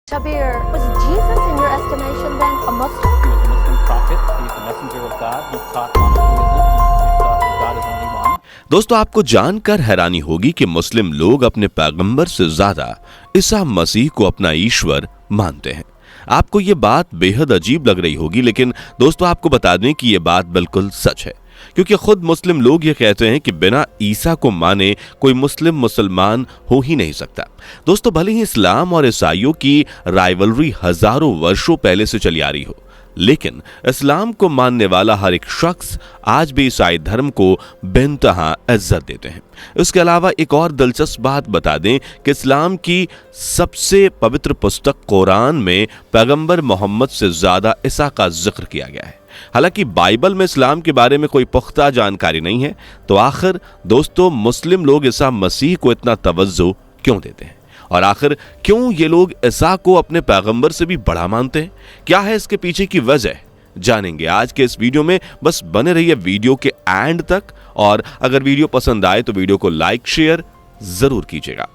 Shabir, was Jesus in your estimation then a Muslim? He was a Muslim prophet. He is the messenger of God. He taught monotheism. He taught that God is only one. दोस्तों, आपको जानकर हैरानी होगी कि मुस्लिम लोग अपने पैगंबर से ज्यादा ईसा मसीह को अपना ईश्वर मानते हैं। आपको ये बात बेहद अजीब लग रही होगी, लेकिन दोस्तों आपको बता दें कि ये बात बिल्कुल सच है, क्योंकि खुद मुस्लिम लोग ये कहते हैं कि बिना ईसा को माने कोई मुस्लिम मुसलमान हो ही नहीं सकता। दोस्तों, भले ही इस्लाम और ईसाइयों की राइवलरी हजारों वर्षों पहले से चली आ रही हो, लेकिन इस्लाम को मानने वाला हर एक शख्स आज भी ईसाई धर्म को बेइंतहा इज्जत देते हैं। इसके अलावा एक और दिलचस्प बात बता दें कि इस्लाम की सबसे पवित्र पुस्तक कुरान में पैगंबर मोहम्मद से ज्यादा ईसा का जिक्र किया गया है। हालांकि बाइबल में इस्लाम के बारे में कोई पुख्ता जानकारी नहीं है, तो आखिर दोस्तों मुस्लिम लोग ईसा मसीह को इतना तवज्जो क्यों देते हैं, और आखिर क्यों ये लोग ईसा को अपने पैगंबर से भी बड़ा मानते हैं? क्या है इसके पीछे की वजह, जानेंगे आज के इस वीडियो में। बस बने रहिए वीडियो के एंड तक, और अगर वीडियो पसंद आए तो वीडियो को लाइक शेयर जरूर कीजिएगा।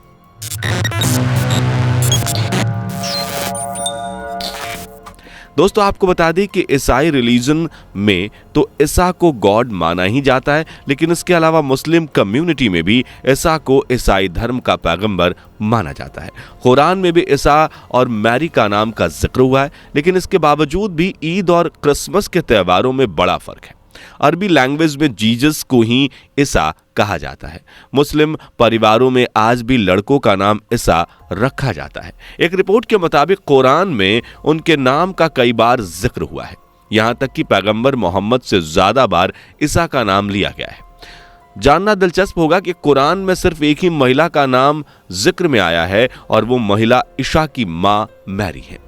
दोस्तों, आपको बता दें कि ईसाई रिलीजन में तो ईसा को गॉड माना ही जाता है, लेकिन इसके अलावा मुस्लिम कम्युनिटी में भी ईसा को ईसाई धर्म का पैगंबर माना जाता है। कुरान में भी ईसा और मैरी का नाम का जिक्र हुआ है, लेकिन इसके बावजूद भी ईद और क्रिसमस के त्योहारों में बड़ा फर्क है। अरबी लैंग्वेज में जीसस को ही ईसा कहा जाता है। मुस्लिम परिवारों में आज भी लड़कों का नाम ईसा रखा जाता है। एक रिपोर्ट के मुताबिक कुरान में उनके नाम का कई बार जिक्र हुआ है, यहां तक कि पैगंबर मोहम्मद से ज्यादा बार ईसा का नाम लिया गया है। जानना दिलचस्प होगा कि कुरान में सिर्फ एक ही महिला का नाम जिक्र में आया है, और वो महिला ईसा की मां मैरी है।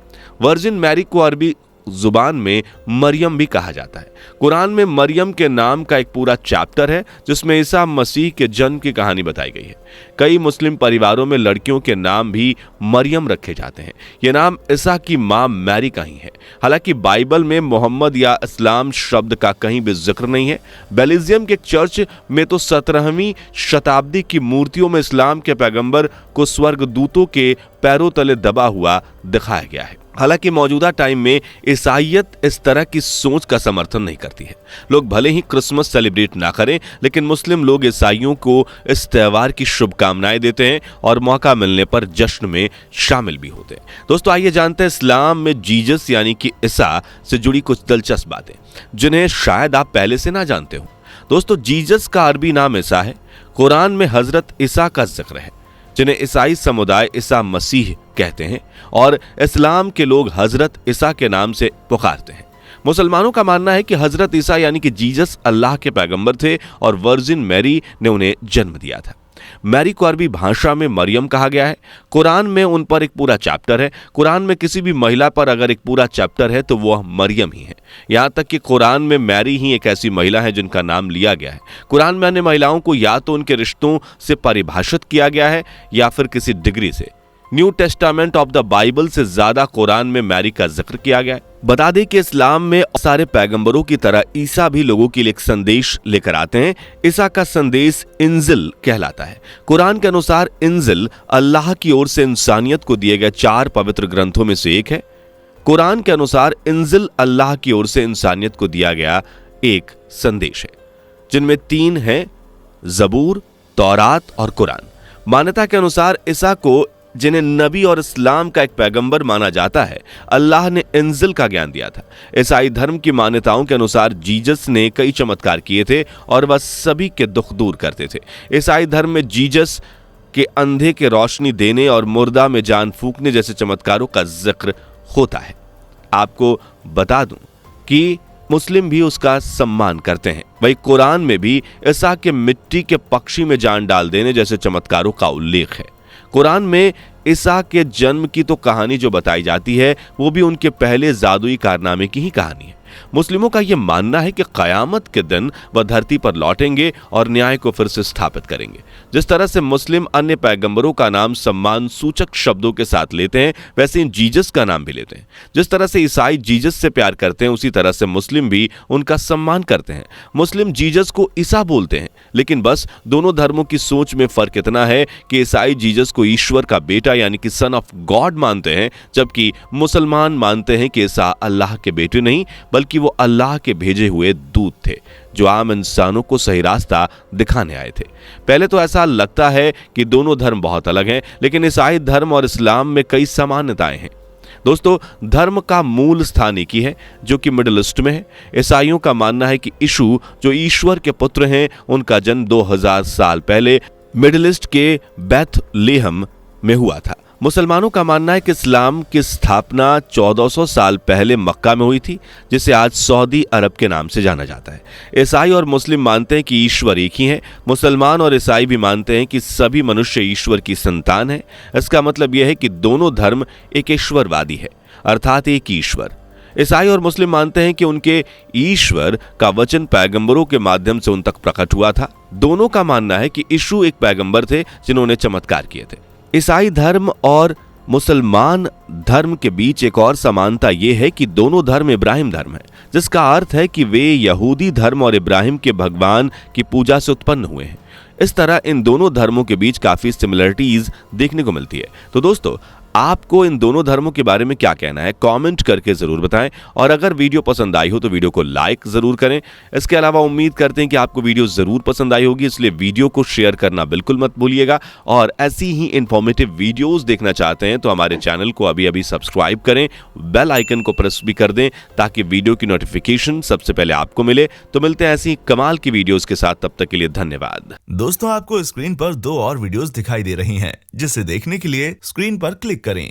वर्जिन मैरी को अरबी जुबान में मरियम भी कहा जाता है। कुरान में मरियम के नाम का एक पूरा चैप्टर है, जिसमें ईसा मसीह के जन्म की कहानी बताई गई है। कई मुस्लिम परिवारों में लड़कियों के नाम भी मरियम रखे जाते हैं। यह नाम ईसा की मां मैरी का ही है। हालांकि बाइबल में मोहम्मद या इस्लाम शब्द का कहीं भी जिक्र नहीं है। बेल्जियम के एक चर्च में तो 17वीं शताब्दी की मूर्तियों में इस्लाम के पैगंबर को स्वर्गदूतों के पैरों तले दबा हुआ दिखाया गया है। हालांकि मौजूदा टाइम में ईसाइयत इस तरह की सोच का समर्थन नहीं करती है। लोग भले ही क्रिसमस सेलिब्रेट ना करें, लेकिन मुस्लिम लोग ईसाइयों को इस त्योहार की शुभकामनाएं देते हैं और मौका मिलने पर जश्न में शामिल भी होते हैं। दोस्तों, आइए जानते हैं इस्लाम में जीसस यानी कि ईसा से जुड़ी कुछ दिलचस्प बातें, जिन्हें शायद आप पहले से ना जानते हो। दोस्तों, जीसस का अरबी नाम ईसा है। कुरान में हजरत ईसा का जिक्र है, जिन्हें ईसाई समुदाय ईसा मसीह कहते हैं, और इस्लाम के लोग हजरत ईसा के नाम से पुकारते हैं। मुसलमानों का मानना है कि हजरत ईसा यानी कि जीसस अल्लाह के पैगंबर थे और वर्जिन मैरी ने उन्हें जन्म दिया था। मैरी को अरबी भाषा में मरियम कहा गया है। कुरान में उन पर एक पूरा चैप्टर है। कुरान में किसी भी महिला पर अगर एक पूरा चैप्टर है तो वह मरियम ही है। यहाँ तक कि कुरान में मैरी ही एक ऐसी महिला है जिनका नाम लिया गया है। कुरान में अन्य महिलाओं को या तो उनके रिश्तों से परिभाषित किया गया है या फिर किसी डिग्री से। New testament of the Bible से ज्यादा कुरान में मैरी का जिक्र किया गया है। बता दें कि इस्लाम में सारे पैगंबरों की तरह ईसा भी लोगों के लिए एक संदेश लेकर आते हैं। ईसा का संदेश इंजिल कहलाता है। कुरान के अनुसार इंजिल अल्लाह की ओर से इंसानियत को दिए गए 4 पवित्र ग्रंथों में से एक है। कुरान के अनुसार इंजिल अल्लाह की ओर से इंसानियत को दिया गया एक संदेश है, जिनमें 3 हैं, जबूर, तौरात और कुरान। मान्यता के अनुसार ईसा को, जिन्हें नबी और इस्लाम का एक पैगंबर माना जाता है, अल्लाह ने इंजिल का ज्ञान दिया था। ईसाई धर्म की मान्यताओं के अनुसार जीसस ने कई चमत्कार किए थे और वह सभी के दुख दूर करते थे। ईसाई धर्म में जीसस के अंधे के रोशनी देने और मुर्दा में जान फूंकने जैसे चमत्कारों का जिक्र होता है। आपको बता दूं कि मुस्लिम भी उसका सम्मान करते हैं। वही कुरान में भी ईसा के मिट्टी के पक्षी में जान डाल देने जैसे चमत्कारों का उल्लेख है। कुरान में ईसा के जन्म की तो कहानी जो बताई जाती है, वो भी उनके पहले जादुई कारनामे की ही कहानी है। मुस्लिमों का यह मानना है कि क़यामत के दिन वह धरती पर लौटेंगे और न्याय को फिर से स्थापित करेंगे। जिस तरह से मुस्लिम अन्य पैगंबरों का नाम सम्मान सूचक शब्दों के साथ लेते हैं, वैसे ही जीसस का नाम भी लेते हैं। जिस तरह से ईसाई जीसस से प्यार करते हैं, उसी तरह से मुस्लिम भी उनका सम्मान करते हैं। मुस्लिम जीसस को ईसा बोलते हैं, लेकिन बस दोनों धर्मों की सोच में फर्क इतना है कि ईसाई जीसस को ईश्वर का बेटा यानी कि सन ऑफ गॉड मानते हैं, जबकि मुसलमान मानते हैं कि ईसा अल्लाह के बेटे नहीं बल्कि वो अल्लाह के भेजे हुए दूत थे जो आम इंसानों को सही रास्ता दिखाने आए थे। पहले तो ऐसा लगता है कि दोनों धर्म बहुत अलग हैं, लेकिन ईसाई धर्म और इस्लाम में कई समानताएं हैं। दोस्तों, धर्म का मूल स्थान एक ही है जो कि मिडिल ईस्ट में है। ईसाइयों का मानना है कि यीशु जो ईश्वर के पुत्र हैं, उनका जन्म 2000 साल पहले मिडिल ईस्ट के बेथलेहम में हुआ था। मुसलमानों का मानना है कि इस्लाम की स्थापना 1400 साल पहले मक्का में हुई थी, जिसे आज सऊदी अरब के नाम से जाना जाता है। ईसाई और मुस्लिम मानते हैं कि ईश्वर एक ही है। मुसलमान और ईसाई भी मानते हैं कि सभी मनुष्य ईश्वर की संतान है। इसका मतलब यह है कि दोनों धर्म एक ईश्वरवादी है, अर्थात एक ईश्वर। ईसाई और मुस्लिम मानते हैं कि उनके ईश्वर का वचन पैगंबरों के माध्यम से उन तक प्रकट हुआ था। दोनों का मानना है कि यीशु एक पैगंबर थे जिन्होंने चमत्कार किए थे। ईसाई धर्म और मुसलमान धर्म के बीच एक और समानता यह है कि दोनों धर्म इब्राहिम धर्म है, जिसका अर्थ है कि वे यहूदी धर्म और इब्राहिम के भगवान की पूजा से उत्पन्न हुए हैं। इस तरह इन दोनों धर्मों के बीच काफी सिमिलरिटीज देखने को मिलती है। तो दोस्तों, आपको इन दोनों धर्मों के बारे में क्या कहना है, कमेंट करके जरूर बताएं। और अगर वीडियो पसंद आई हो तो वीडियो को लाइक जरूर करें। इसके अलावा उम्मीद करते हैं कि आपको वीडियो जरूर पसंद आई होगी, इसलिए वीडियो को शेयर करना बिल्कुल मत भूलिएगा। और ऐसी ही इंफॉर्मेटिव वीडियोस देखना चाहते हैं तो हमारे चैनल को अभी अभी सब्सक्राइब करें, बेल आइकन को प्रेस भी कर दें ताकि वीडियो की नोटिफिकेशन सबसे पहले आपको मिले। तो मिलते हैं ऐसी कमाल की वीडियोस के साथ, तब तक के लिए धन्यवाद। दोस्तों, आपको स्क्रीन पर 2 और वीडियोस दिखाई दे रही हैं, जिसे देखने के लिए स्क्रीन पर क्लिक करें।